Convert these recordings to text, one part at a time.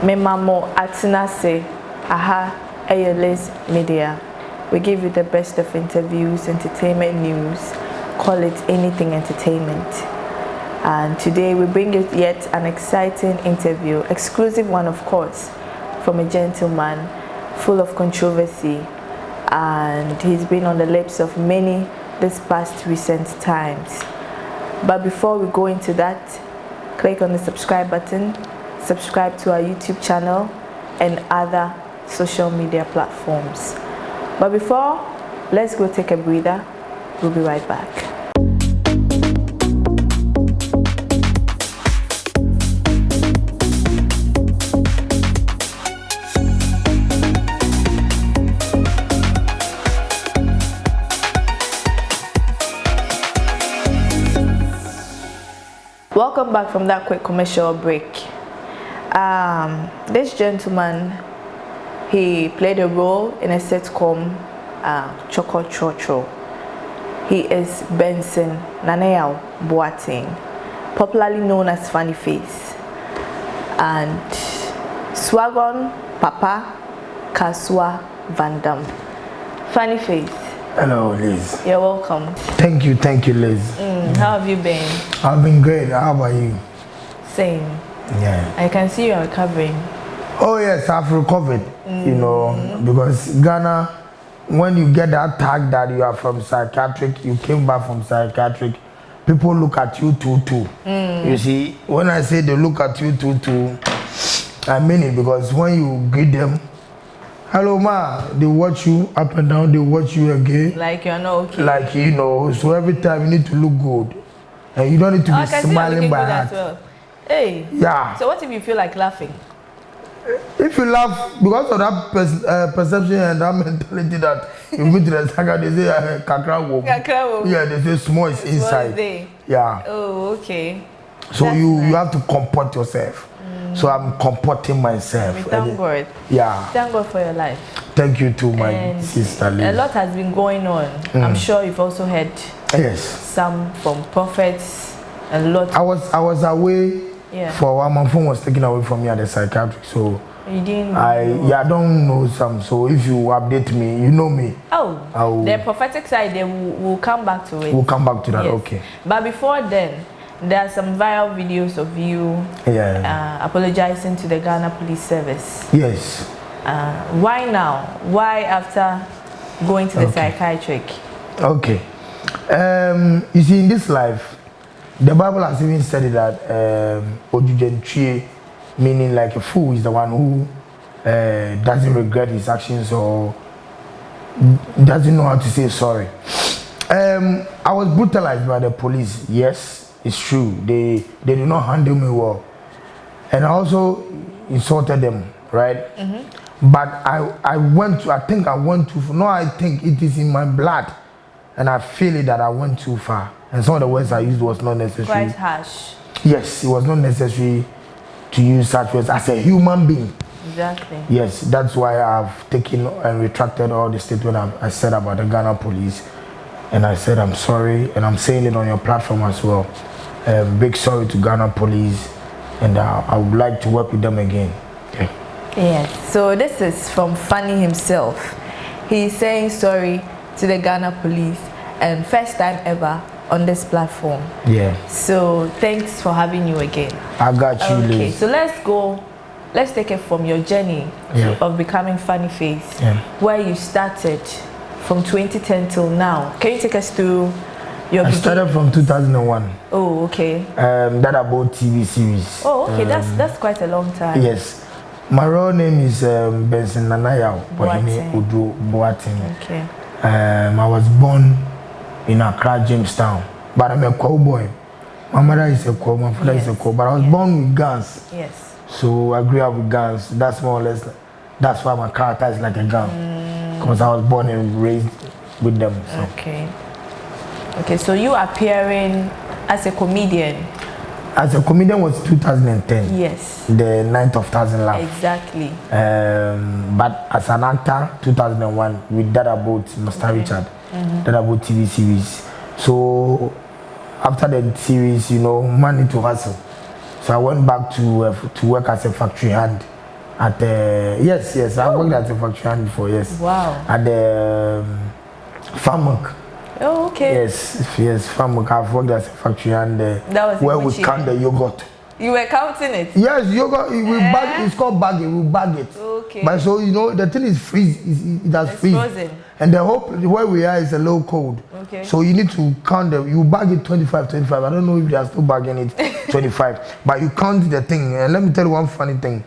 Memamo Atinase, aha, Liz Media. We give you the best of interviews, entertainment news, call it anything entertainment. And today we bring you yet an exciting interview, exclusive one of course, from a gentleman full of controversy, and he's been on the lips of many this past recent times. But before we go into that, click on the subscribe button, subscribe to our YouTube channel and other social media platforms. But before, let's go take a breather. We'll be right back. Welcome back from that quick commercial break. This gentleman, he played a role in a sitcom, Choco Chocho. He is Benson Nanayao Boateng, popularly known as Funny Face, and Swagon Papa Kaswa Van Dam. Funny Face. Hello, Liz. You're welcome. Thank you, Liz. How have you been? I've been great. How about you? Same. Yeah. I can see you're recovering. Oh yes, I've recovered. You know, because Ghana, when you get that tag that you are from psychiatric, you came back from psychiatric, people look at you too. You see, when I say they look at you too, I mean it, because when you greet them, hello ma, they watch you up and down, they watch you again. Like you're not okay. Like, you know, so every time you need to look good. And you don't need to be smiling by heart. Well. Hey. Yeah. So what if you feel like laughing? If you laugh, because of that perception and that mentality that you meet to the saga, they say kakra wo. Yeah, they say small is inside. Yeah. Oh, okay. So that's you have to comport yourself. So I'm comporting myself. Thank God. Yeah. Thank God for your life. Thank you to my sister Liz. A lot has been going on. I'm sure you've also heard some from prophets. A lot. I was away for a while. My phone was taken away from me at the psychiatric. So you didn't I don't know some. So if you update me, you know me. Oh, the prophetic side, we'll come back to it. We'll come back to that. Yes. Okay. But before then, there are some viral videos of you apologizing to the Ghana Police Service. Yes. Why now? Why after going to the psychiatric? Okay. You see, in this life, the Bible has even said it that Ojujentrie, meaning like a fool is the one who doesn't regret his actions or doesn't know how to say sorry. I was brutalized by the police. Yes. It's true. They did not handle me well, and I also insulted them, right? But I went too far. No, I think it is in my blood, and I feel it that I went too far. And some of the words I used was not necessary. Quite harsh. Yes, it was not necessary to use such words as a human being. Exactly. Yes, that's why I've taken and retracted all the statement I said about the Ghana police. And I said I'm sorry, and I'm saying it on your platform as well. Big sorry to Ghana police, and I would like to work with them again. Yeah. Yes. So this is from Funny himself. He's saying sorry to the Ghana police, and first time ever on this platform. Yeah. So thanks for having you again. I got you. Okay. Liz. So let's go. Let's take it from your journey of becoming Funny Face, where you started. From 2010 till now, can you take us through your I started from 2001. Oh, okay. That about TV series. Oh, okay. That's quite a long time. Yes. My real name is Benson Nanayao Boateng. Okay. I was born in Accra, Jamestown, but I'm a cowboy. My mother is a cowboy, my father is a cowboy, but I was born with guns. Yes. So I grew up with guns. That's more or less. That's why my character is like a gun. Because I was born and raised with them. So. Okay. Okay, so you appearing as a comedian? As a comedian was 2010. Yes. The 9th of Thousand Laugh. Exactly. But as an actor, 2001 with That About Mr. Richard. That About TV series. So after the series, you know, man need to hustle. So I went back to work as a factory hand At yes, I worked at a factory hand before. Yes. Wow. At the Farmwork. Oh, okay. Yes, Farmwork. I've worked at a factory hand That was where we count the yogurt. You were counting it? Yes, yogurt. We bag. It's called bagging. We bag it. Okay. But so the thing is freeze. It has freeze. Frozen. And the whole where we are is a low code. Okay. So you need to count them. You bag it 25. I don't know if they are still bagging it 25. But you count the thing. And let me tell you one funny thing.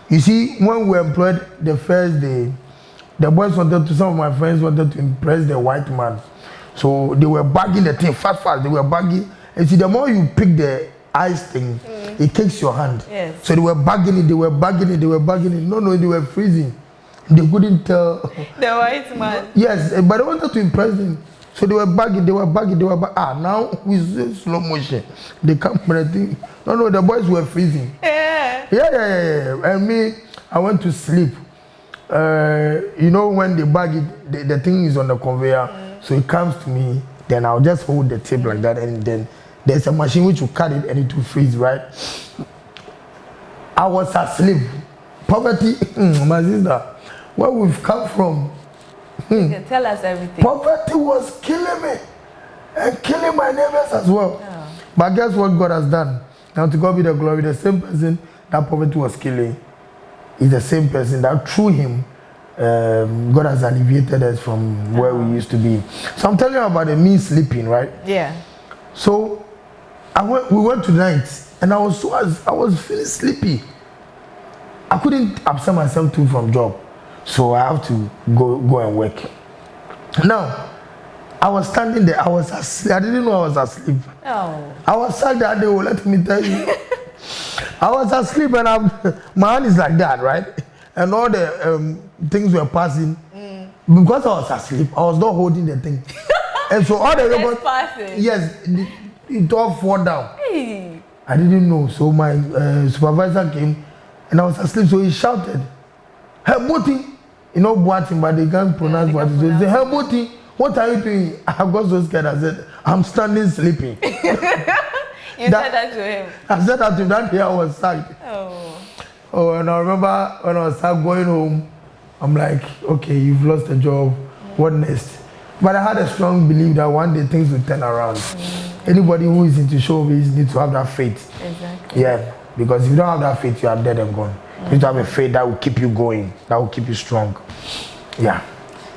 You see, when we employed the first day, the boys some of my friends wanted to impress the white man. So they were bagging the thing fast. They were bagging. And see, the more you pick the ice thing, it takes your hand. Yes. So they were bagging it. No, they were freezing. They couldn't tell. The white man. Yes, but they wanted to impress him. So they were bagging. Now with slow motion, they come for the thing. No, the boys were freezing. Yeah. And me, I went to sleep. When they bag it, the thing is on the conveyor. So it comes to me. Then I'll just hold the tape like that, and then there's a machine which will cut it and it will freeze, right? I was asleep. Poverty, my sister. Where we've come from. You can tell us everything. Poverty was killing me and killing my neighbors as well. Yeah. But guess what God has done? Now to God be the glory, the same person that poverty was killing is the same person that through him, God has alleviated us from where we used to be. So I'm telling you about the me sleeping, right? Yeah. So we went to night and I was feeling sleepy. I couldn't absent myself too from job. So I have to go and work. Now, I was standing there. I was asleep. I didn't know I was asleep. Oh. I was sat there. They will let me tell you. I was asleep and my hand is like that, right? And all the things were passing. Because I was asleep, I was not holding the thing. And so all the robots, yes, it all fall down. Hey. I didn't know. So my supervisor came and I was asleep. So he shouted, "Hey, Moti!" Boating, but they can't pronounce what it is. They say, "Hey, Moti, what are you doing?" I got so scared. I said, "I'm standing sleeping." You said that to him? I said that to him. That day I was sacked. Oh, and I remember when I was going home, I'm like, okay, you've lost a job. What next? But I had a strong belief that one day things will turn around. Anybody who is into showbiz needs to have that faith. Exactly. Yeah, because if you don't have that faith, you are dead and gone. You need to have a faith that will keep you going, that will keep you strong. Yeah.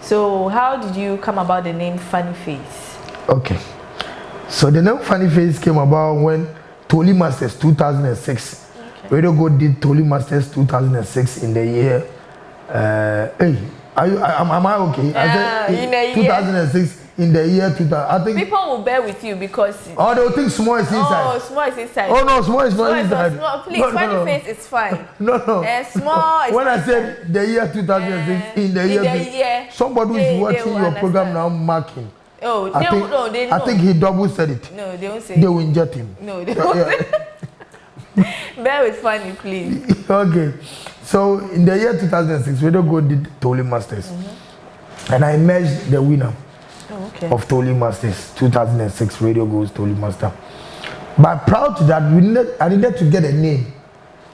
So how did you come about the name Funny Face? Okay. So the name Funny Face came about when Tolly Masters 2006. Okay. Radio Go did Tolly Masters 2006 in the year. Am I okay? Yeah, I said 2006 in the year 2000. I think people will bear with you because. Oh, they'll think small is inside. Oh, small is inside. Oh no, small is not inside. Small. Please, Funny Face is fine. No. Small. When I said the year 2006 in the year, somebody who is watching your program now marking. Oh, they know. I think he double said it. No, they won't say. They will inject him. No, they won't say. Bear with Funny, please. Okay. So in the year 2006, Radio Go did Tolly Masters. And I emerged the winner of Tolly Masters 2006, Radio Go's Tolly Master. But proud to that, I needed to get a name.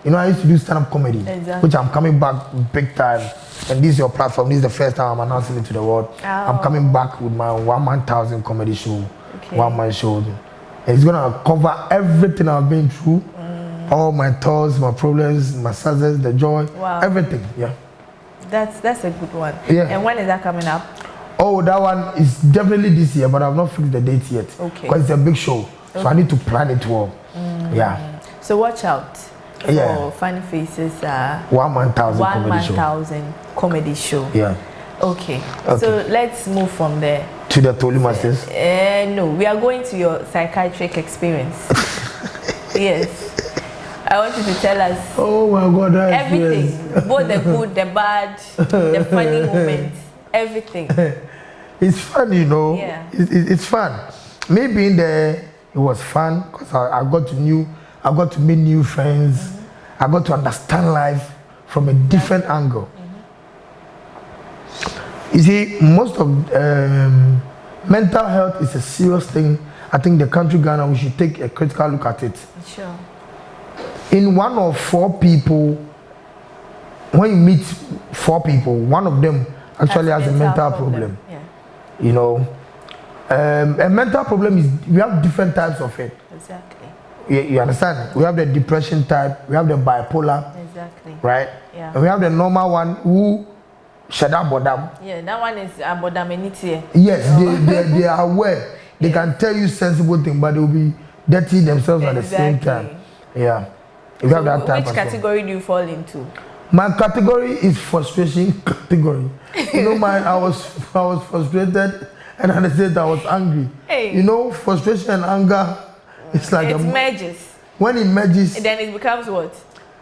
I used to do stand-up comedy, which I'm coming back big time. And this is your platform. This is the first time I'm announcing it to the world. Oh. I'm coming back with my 1,000 comedy show, one-man show. And it's going to cover everything I've been through. All my thoughts, my problems, my success, the joy, everything. Yeah. That's a good one. Yeah. And when is that coming up? Oh, that one is definitely this year, but I've not fixed the date yet. Okay. Because it's a big show. So I need to plan it well. Yeah. So watch out for Funny Faces 1,000 comedy show. Yeah. Okay. So let's move from there. To the Tolly Masters? No, we are going to your psychiatric experience. Yes. I want you to tell us everything, both the good, the bad, the funny moments, everything. It's fun, Yeah. It's fun. Me being there, it was fun because I got to meet new friends. I got to understand life from a different angle. You see, most of mental health is a serious thing. I think the country Ghana, we should take a critical look at it. Sure. In 1 or 4 people when you meet 4 people, one of them actually has a mental problem. Yeah. You know, a mental problem is, we have different types of it. Exactly. You understand? We have the depression type, we have the bipolar. Exactly. Right? Yeah. And we have the normal one who shada bodam. Yeah, that one is abodamenity. Yes, they are aware. They can tell you sensible things, but they will be dirty themselves at the same time. Yeah. We have that type. Which category do you fall into? My category is frustration category. You know, I was frustrated, and at the same time I was angry. Hey. You know, frustration and anger, it's like it merges. When it merges, then it becomes what?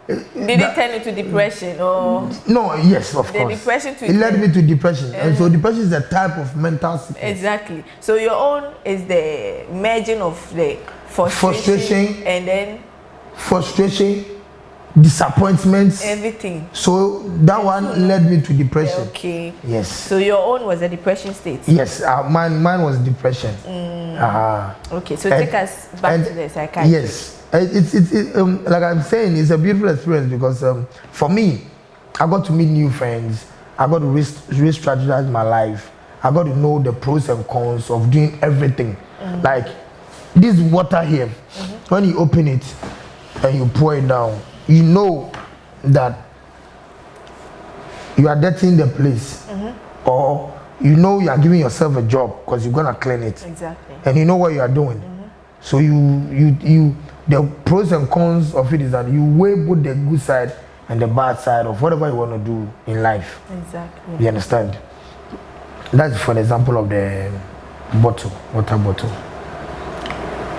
Did it turn into depression or? No, yes, of course. Depression to it led me to depression, and so depression is a type of mental sickness. Exactly. So your own is the merging of the frustration and then frustration, disappointments, everything. So that one led me to depression. Okay. Yes. So your own was a depression state. Yes, mine was depression. Okay. So take us back to the psychiatrist. Yes. It's like I'm saying, it's a beautiful experience because for me, I got to meet new friends. I got to re-strategize my life. I got to know the pros and cons of doing everything. Like this water here, when you open it and you pour it down, you know that you are dirtying the place, or you know you are giving yourself a job because you're gonna clean it. Exactly. And you know what you are doing. So the pros and cons of it is that you weigh both the good side and the bad side of whatever you want to do in life. Exactly. You understand? That's for an example of the water bottle.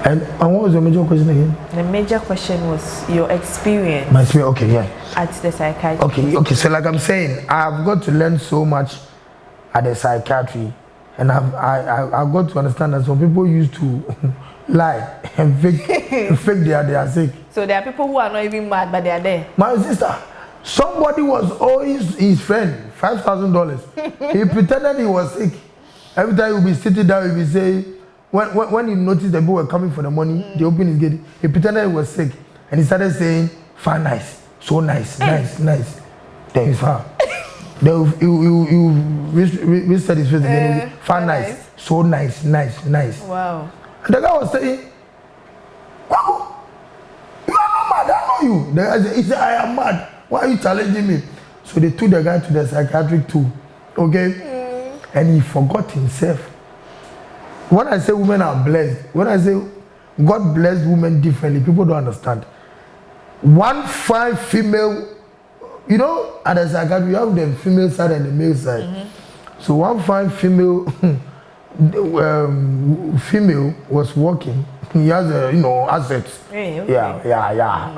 And what was your major question again? The major question was your experience. My experience, okay, yeah. At the psychiatry. Okay. So like I'm saying, I've got to learn so much at the psychiatry, and I've got to understand that some people used to lie and fake they are sick. So there are people who are not even mad, but they are there. My sister, somebody was owing his friend $5,000. He pretended he was sick. Every time he would be sitting down, he would be saying, when he noticed the people were coming for the money, they opened his gate. He pretended he was sick, and he started saying, "Fine, nice, so nice. Then he's fine. Then he said his face again. Fine, nice, so nice. Wow. And the guy was saying, "Wow, you are not mad. I know you." The guy said, he said, "I am mad. Why are you challenging me?" So they took the guy to the psychiatric too, okay? And he forgot himself. When I say women are blessed, when I say God blessed women differently, people don't understand. 1 fine female, you know, at the psychiatry, you have the female side and the male side. So 1 fine female female was walking. He has assets. Hey, okay. Yeah.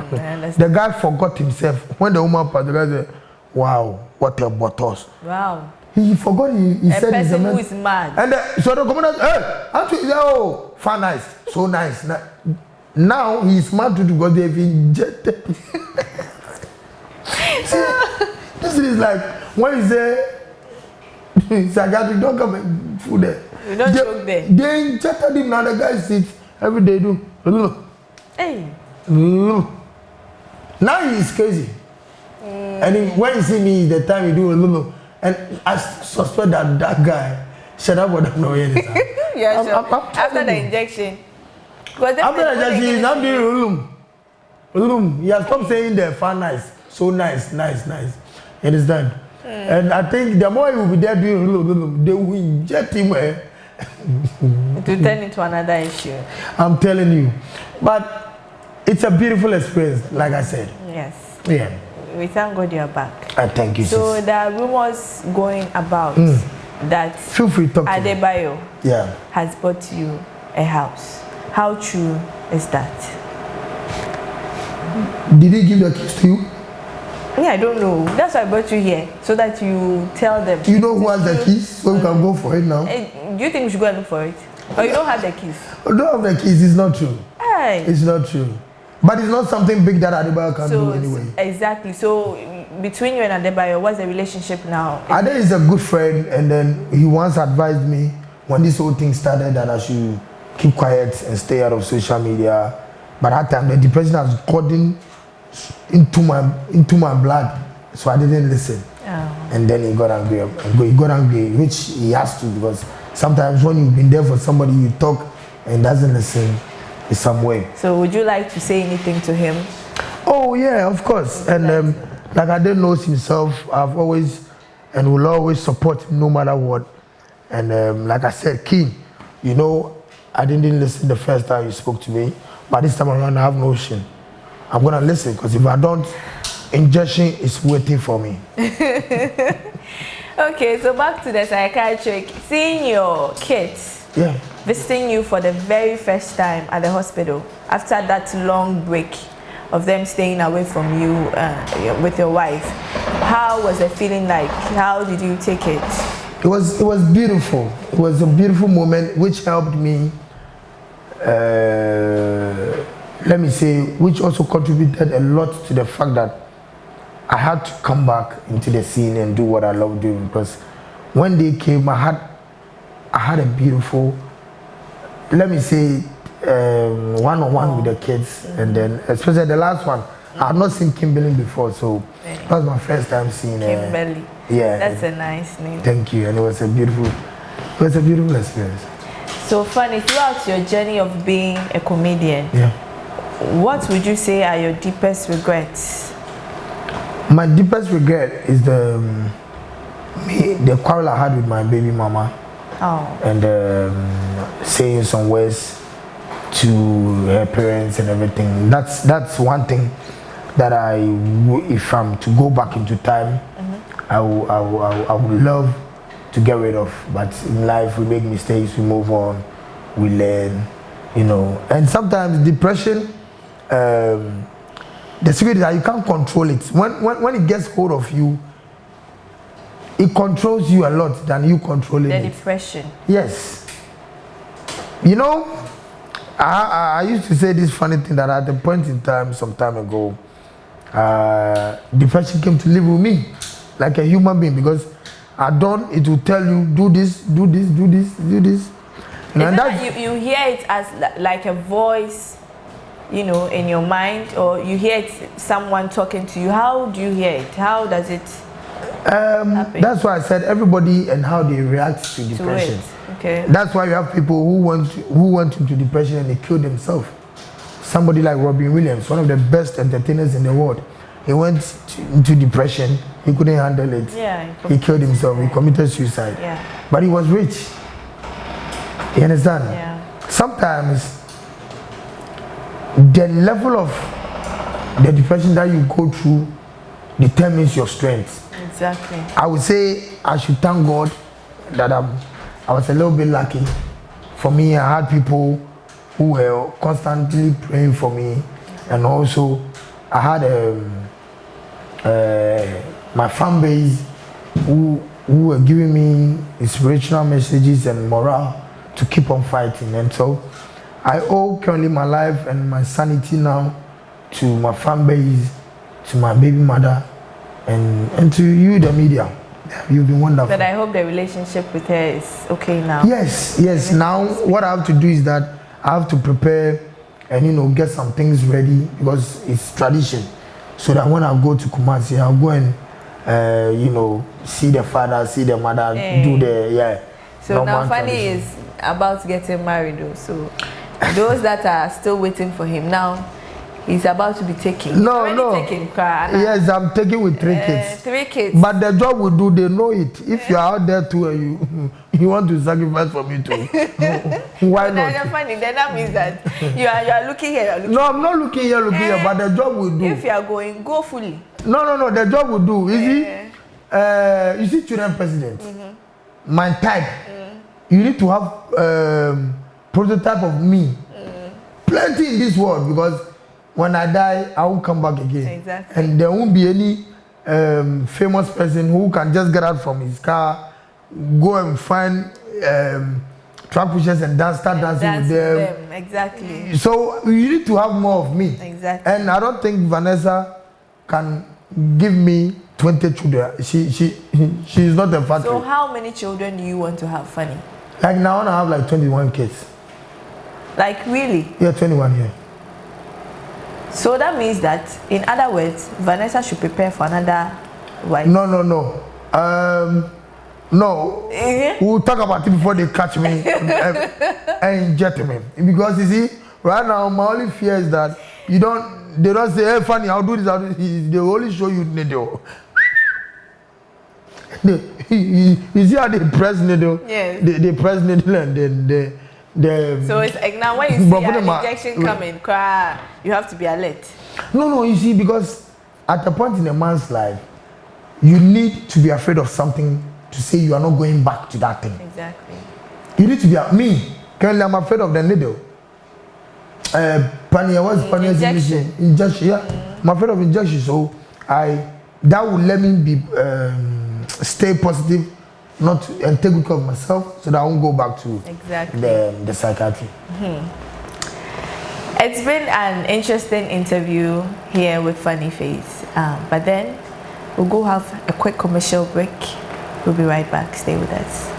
The guy forgot himself. When the woman passed, the guy said, "Wow, what a bottles." Wow. He forgot he said he's a person who is mad. And so the commander, "Oh, fine, nice, so nice." Now he's mad too because they've injected. See, this is like when you say psychiatric, don't come and food there. You don't joke there. They injected him. Now the guy sits every day do. Hey. Now he's crazy. And when you see me, the time you do and I suspect that guy shut up what I'm not hearing. Yeah, sure. After the injection. After the injection, he's not doing He has stopped saying the fun nice. So nice. You understand? And I think the more he will be there doing they will inject him. It will turn into another issue. I'm telling you. But it's a beautiful experience, like I said. Yes. Yeah. We thank God you're back. I thank you. So there are rumors going about that feel free to talk to Adebayo me. has bought you a house. How true is that? Did he give the keys to you? Yeah, I don't know. That's why I brought you here, so that you tell them. You know who has the keys? So we can go for it now. Do you think we should go and look for it? Or you don't have the keys? I don't have the keys. It's not true. Hey. It's not true. But it's not something big that Adebayo can do anyway. Exactly. So between you and Adebayo, what's the relationship now? Ade is a good friend, and then he once advised me when this whole thing started that I should keep quiet and stay out of social media. But at that time, the depression has gotten into my blood. so I didn't listen. Oh. And then he got angry. He got angry, which he has to, because sometimes when you've been there for somebody, you talk and doesn't listen in some way. So would you like to say anything to him? Oh yeah, of course. And like Ade knows himself, I've always and will always support him no matter what. And like I said, King, you know, I didn't listen the first time you spoke to me, but this time around I have no shame. I'm gonna listen, because if I don't, injection is waiting for me. Okay, so back to the psychiatric. Seeing your kids visiting you for the very first time at the hospital after that long break of them staying away from you with your wife, how was the feeling like? How did you take it? It was beautiful. It was a beautiful moment which helped me, let me say, which also contributed a lot to the fact that I had to come back into the scene and do what I love doing, because when they came, I had a beautiful, let me say, one-on-one with the kids, and then especially the last one, I had not seen Kimberly before, so that was my first time seeing Kimberly. Yeah, that's a nice name. Thank you, and it was a beautiful experience. So funny, throughout your journey of being a comedian, what would you say are your deepest regrets? My deepest regret is the quarrel I had with my baby mama. And saying some words to her parents and everything. That's one thing that if I'm to go back into time, I would love to get rid of. But in life, we make mistakes, we move on, we learn, you know. And sometimes depression, the secret is that you can't control it. When it gets hold of you, it controls you a lot than you controlling it. The depression. Yes. You know, I used to say this funny thing that at a point in time, some time ago, depression came to live with me like a human being, because it will tell you, do this. You know, and that you hear it as like a voice, you know, in your mind, or you hear it, someone talking to you? How do you hear it? How does it happen? That's why I said everybody and how they react to depression. Okay. That's why you have people who went into depression and they killed themselves. Somebody like Robin Williams, one of the best entertainers in the world, he went into depression. He couldn't handle it. Yeah, he killed himself. He committed suicide. Yeah. But he was rich. You understand? Yeah. Sometimes the level of the depression that you go through determines your strength. Exactly. I would say I should thank God that I was a little bit lucky. For me, I had people who were constantly praying for me, and also I had my fan base who were giving me inspirational messages and morale to keep on fighting. And so I owe currently my life and my sanity now to my fan base, to my baby mother, and to you, the media. You've been wonderful. But I hope the relationship with her is okay now. Yes. Now what I have to do is that I have to prepare and, you know, get some things ready, because it's tradition. So that when I go to Kumasi, I'll go and you know, see the father, see the mother, do the So now Fanny is about getting married though. So those that are still waiting for him now, he's about to be taken. No. Taken, yes, I'm taking with 3 kids. 3 kids. But the job we do, they know it. If you're out there too and you want to sacrifice for me too, why not? Funny. Then that means that you are looking here. No, I'm not looking here, but the job we do. If you are going, go fully. No. The job we do. You see, children president. My type. You need to have prototype of me. Plenty in this world, because when I die, I won't come back again. Exactly. And there won't be any famous person who can just get out from his car, go and find track pushers and start dancing with them. Exactly. So you need to have more of me. Exactly. And I don't think Vanessa can give me 20 children. She's not a factory. So how many children do you want to have, Fanny? Like now I want to have like 21 kids. Like really? Yeah, 21, yeah. So that means that, in other words, Vanessa should prepare for another wife? No. No. We'll talk about it before they catch me and gentlemen. Because you see, right now my only fear is that they don't say, hey Fanny, I'll do this, they only show you needle. You see how they press needle? Yes. They press needle and then they so it's like now when you see an injection coming, cry, you have to be alert. No, you see, because at a point in a man's life, you need to be afraid of something to say you are not going back to that thing. Exactly. You need to be me. Currently, I'm afraid of the needle. Injection. Injection, yeah. I'm afraid of injection, so that will let me be stay positive, and take good care of myself, so that I won't go back to the psychiatry. It's been an interesting interview here with Funny Face, but then we'll go have a quick commercial break. We'll be right back. Stay with us.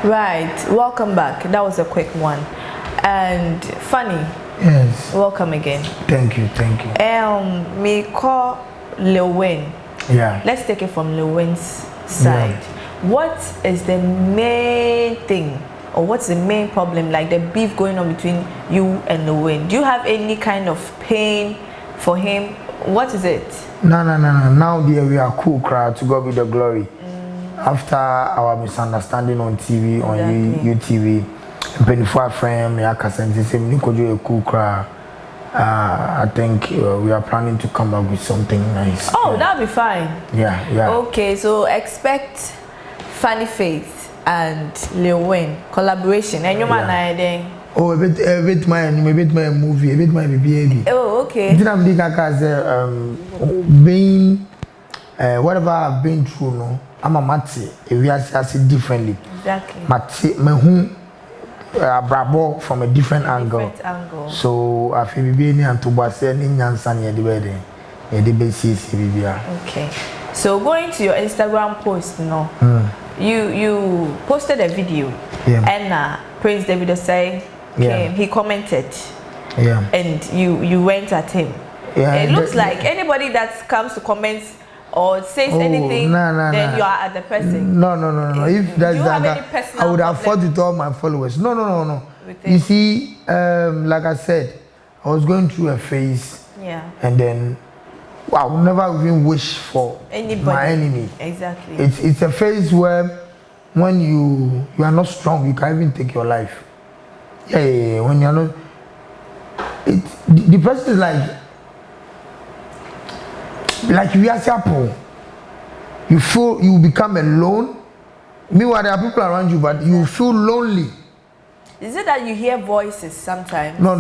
Right, welcome back. That was a quick one. And Funny. Yes. Welcome again. Thank you. Me call Lil Wayne. Yeah. Let's take it from Lil Wayne's side. Yeah. What is the main thing, or what's the main problem, like the beef going on between you and Lil Wayne? Do you have any kind of pain for him? What is it? No. Now dear, we are cool, crowd. To God be the glory. After our misunderstanding on TV, on UTV, before frame, I think we are planning to come up with something nice. Oh, that'll be fine. Yeah. Okay, so expect Funny Face and Lil Wayne collaboration. And you man then. Oh, a bit my movie, a bit my baby. Oh, okay. Being whatever I've been through, no. I'm a mati, we are see differently. Exactly. Mati, me who brabo from a different angle. So I feel be and to base any nyansan ye the wedding. Okay. So going to your Instagram post, you posted a video, and Prince Davido say he commented, and you went at him. It looks like anybody that comes to comment or says anything, then you are at the person. No. If that's that, I would have fought with all my followers. No. You see, like I said, I was going through a phase. Yeah. And then I would never even wish for my enemy. Exactly. It's a phase where when you are not strong, you can even take your life. Yeah. When you're not, the person is like you are simple. You feel you become alone. Meanwhile, there are people around you, but you feel lonely. Is it that you hear voices sometimes? No,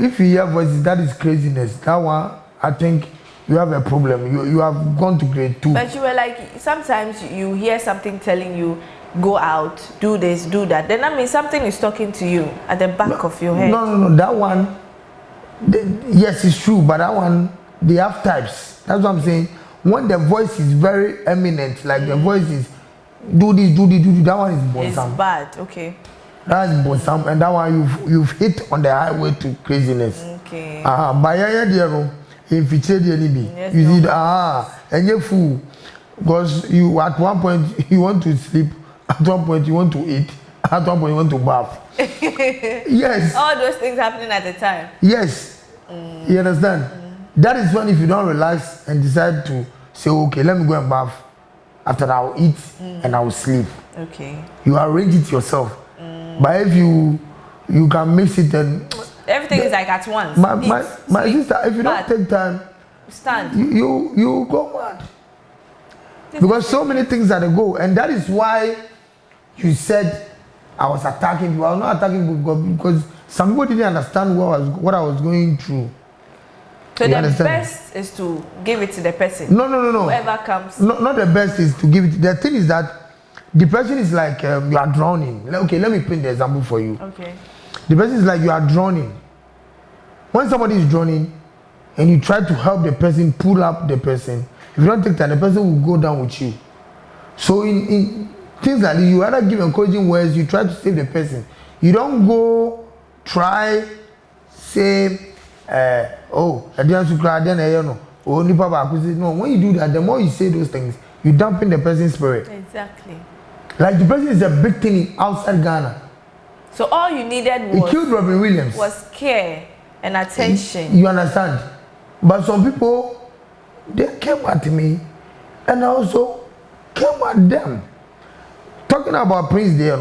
if you hear voices, that is craziness. That one, I think you have a problem. You have gone to grade 2. But you were like, sometimes you hear something telling you, go out, do this, do that. Then that means something is talking to you at the back of your head. No. That one, yes, it's true, but that one, they have types. That's what I'm saying. When the voice is very eminent, like the voice is do this, that one is bonsam. It's bad, okay. That's bonsam, and that one you've hit on the highway to craziness. Okay. But yeah, infiltrate the enemy. Yes, you see, and you're fool. Because you at one point you want to sleep, at one point you want to eat, at one point you want to bath. Yes. All those things happening at the time. Yes. You understand? That is when if you don't relax and decide to say, okay, let me go and bath. After that, I will eat and I will sleep. Okay. You arrange it yourself. But if you can mix it and everything is like at once. My sister, if you don't take time, you go mad. Because so many things that go, and that is why you said I was attacking people. I was not attacking people because some people didn't understand what I was going through. So the best is to give it to the person. No. Whoever comes. Not the best is to give it. The thing is that the person is like you are drowning. Okay, let me paint the example for you. Okay. The person is like you are drowning. When somebody is drowning, and you try to help the person, pull up the person, if you don't take time, the person will go down with you. So in things like this, you either give encouraging words, you try to save the person. You don't go try say oh I didn't to cry then no oh nipa ba akusi. No, when you do that, the more you say those things, you dampen the person's spirit. Exactly. Like the person is a big thing outside Ghana. So all you needed was, he killed Robin Williams. Was care and attention. You understand? But some people, they came at me and I also came at them. Talking about Prince there,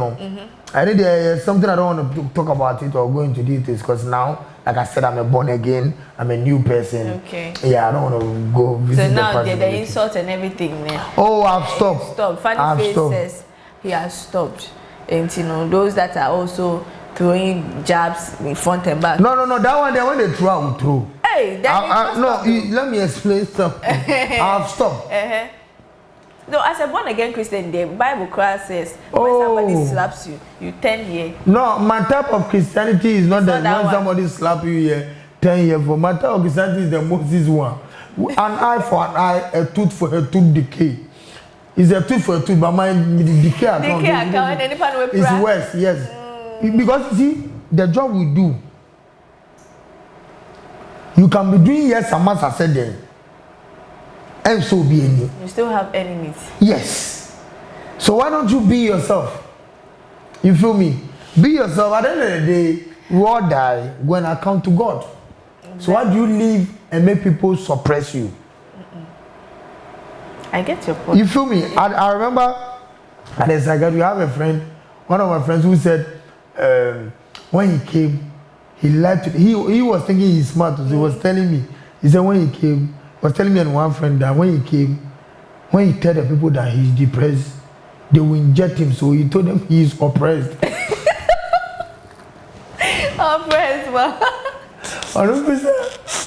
I think there's something I don't want to talk about it or go into details because now, like I said, I'm a born again, I'm a new person. Okay. Yeah, I don't want to go visit so now the the insult and everything now. Oh, I've stopped. Stop. Funny face says he has stopped. And you know, those that are also throwing jabs in front and back. No, that one there when they throw, I will throw. Hey, let me explain something. I've stopped. No, as a born again Christian, the Bible class says when somebody slaps you, you 10 years. No, my type of Christianity is not that when somebody slap you here 10 years. For my type of Christianity is the Moses one. An eye for an eye, a tooth for a tooth decay. It's a tooth for a tooth, but my decay account is worse, yes. Because you see, the job we do, you can be doing yes and as I said there. And so be any. You still have enemies. Yes. So why don't you be yourself? You feel me? Be yourself. At the end of the day, we all die when I come to God. Exactly. So why do you live and make people suppress you? I get your point. You feel me? I remember at the Sagat, we have a friend, one of my friends who said when he came, he liked it. He was thinking he's smart. So he was telling me, he said when he came, was telling me and one friend that when he came, when he tell the people that he's depressed, they will inject him. So he told them he is oppressed. Oppressed, man. I don't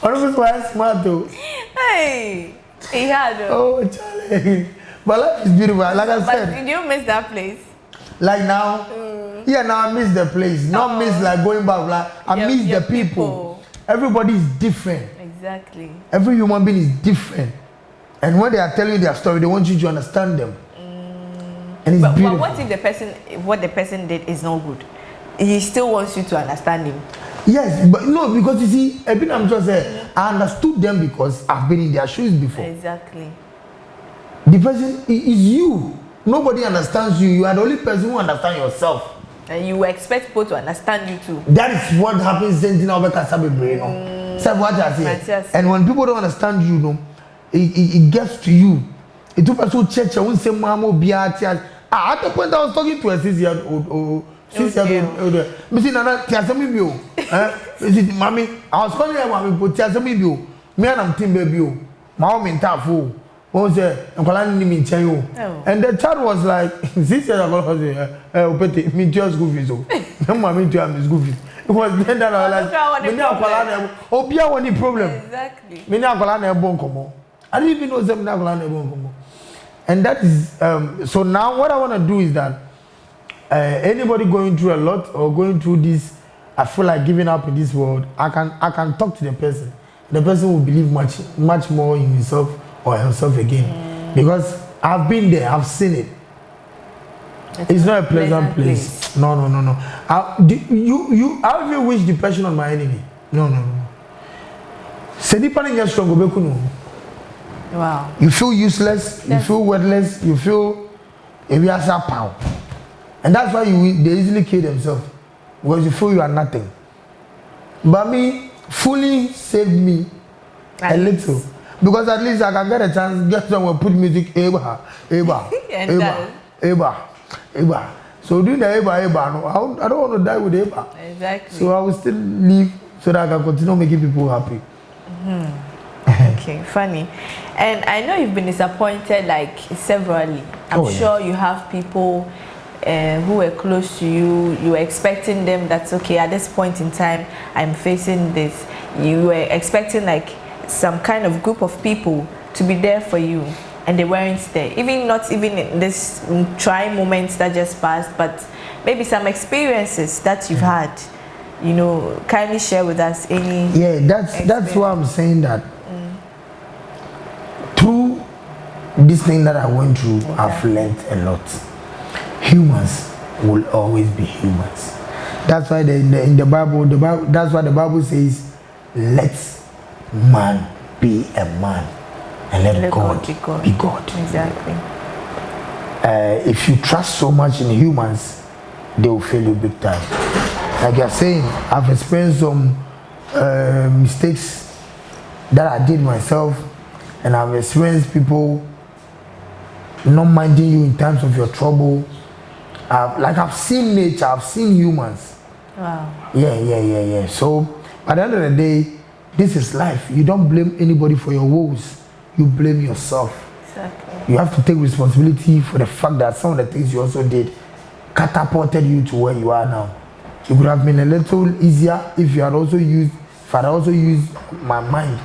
know why smart though. Hey, he had. Oh, Charlie. But life is beautiful. Like I said. But did you miss that place? Like now? Yeah, now I miss the place. Not miss like going back. Like I miss the people. Everybody is different. Exactly. Every human being is different. And when they are telling you their story, they want you to understand them. And it's beautiful. But what if what the person did is not good? He still wants you to understand him. Yes, but no, because you see, I'm just saying, I understood them because I've been in their shoes before. Exactly. The person is you. Nobody understands you. You are the only person who understands yourself. And you expect people to understand you too. That is what happens in our brain. What I say. And when people don't understand you, it gets to you. It took us to church. I won't say mama be at the point I was talking to a 6-year-old. 6-year-old. Missing another Tiasami Bio. Mommy, I was calling her mommy, but Tiasami Bio. Me and I'm Tim Baby. Mom in Tafu. What was it? I'm calling him in Chayo. And the child was like, 6 years ago, me just go visit. Mommy, to have school fees. It was then that I was like, oh, be any problem. Exactly. Me now I didn't even know them. And that is so now what I want to do is that anybody going through a lot or going through this, I feel like giving up in this world, I can talk to the person. The person will believe much more in himself or herself again. Because I've been there, I've seen it. It's not a pleasant place. No. I even wish depression on my enemy. No. Wow. You feel useless, you feel worthless, you feel power. And that's why they easily kill themselves. Because you feel you are nothing. But me, fully saved me a little. Because at least I can get a chance, get someone put music, Eba. So doing the Eba, no, I don't want to die with Eba. Exactly. So I will still live so that I can continue making people happy. Okay, funny. And I know you've been disappointed like severally. I'm sure you have people who were close to you. You were expecting them that's okay, at this point in time, I'm facing this. You were expecting like some kind of group of people to be there for you. And they weren't there. Not even in this trying moments that just passed, but maybe some experiences that you've had. you know, kindly share with us any. Yeah, that's why I'm saying that through this thing that I went through, exactly. I've learned a lot. Humans will always be humans. That's why in the Bible, that's why the Bible says, let man be a man and let God be God. Exactly. If you trust so much in humans, they will fail you big time. Like you're saying, I've experienced some mistakes that I did myself, and I've experienced people not minding you in times of your trouble. I've seen nature, I've seen humans. Wow. Yeah. So at the end of the day, this is life. You don't blame anybody for your woes. You blame yourself. Exactly. You have to take responsibility for the fact that some of the things you also did catapulted you to where you are now. It would have been a little easier if I had also used my mind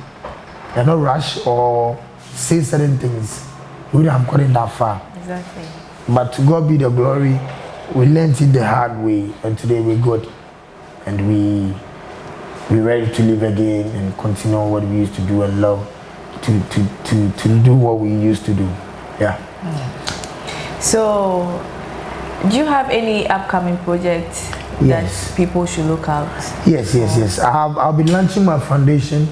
and not rush or say certain things. We wouldn't have gotten that far. Exactly. But to God be the glory. We learned it the hard way, and today we're good, and we're ready to live again and continue what we used to do and love to do what we used to do. Yeah. So, do you have any upcoming projects that people should look out? Yes. I'll be launching my foundation,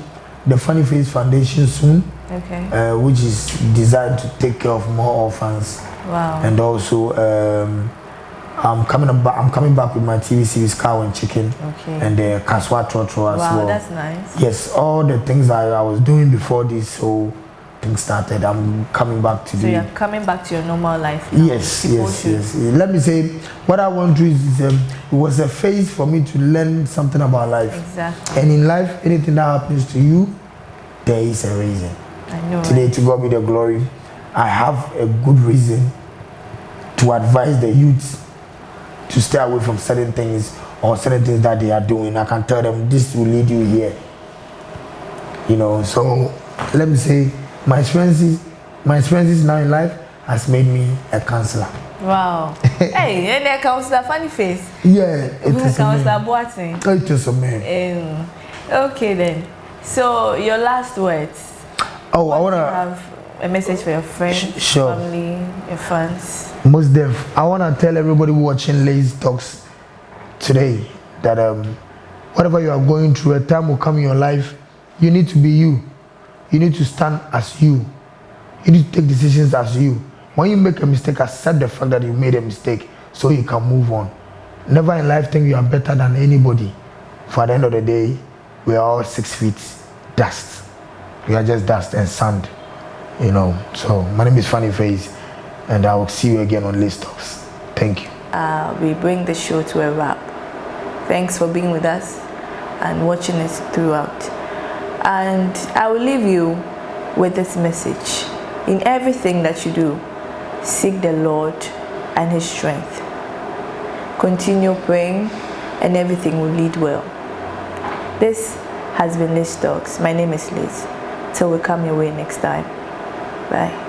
the Funny Face Foundation, soon. Okay. Which is designed to take care of more orphans. Wow. And also, I'm coming back with my TV series Cow and Chicken. Okay. And the Kaswa Trotro as well. Wow, that's nice. Yes, all the things that I was doing before this whole thing started, I'm coming back to do. So you're coming back to your normal life now. Yes. Let me say, what I want to do is it was a phase for me to learn something about life. Exactly. And in life, anything that happens to you, there is a reason. I know. Today, to God be the glory. I have a good reason to advise the youth to stay away from certain things or certain things that they are doing. I can tell them this will lead you here. You know, so let me say my experiences now in life has made me a counselor. Wow. Hey, and a counselor, Funny Face. Yeah, it is counselor Boateng. It is a man. Okay then. So your last words. Oh, I wanna have a message for your friends, family, your fans. Most def. I wanna tell everybody watching Lazy Talks today that whatever you are going through, a time will come in your life. You need to be you. You need to stand as you. You need to take decisions as you. When you make a mistake, accept the fact that you made a mistake so you can move on. Never in life think you are better than anybody. For at the end of the day, we are all 6 feet dust. We are just dust and sand, you know. So my name is Funny Face, and I will see you again on Lazy Talks. Thank you. We bring the show to a wrap. Thanks for being with us and watching us throughout. And I will leave you with this message. In everything that you do, seek the Lord and His strength. Continue praying and everything will lead well. This has been Lazy Talks. My name is Liz. Till we come your way next time. Bye.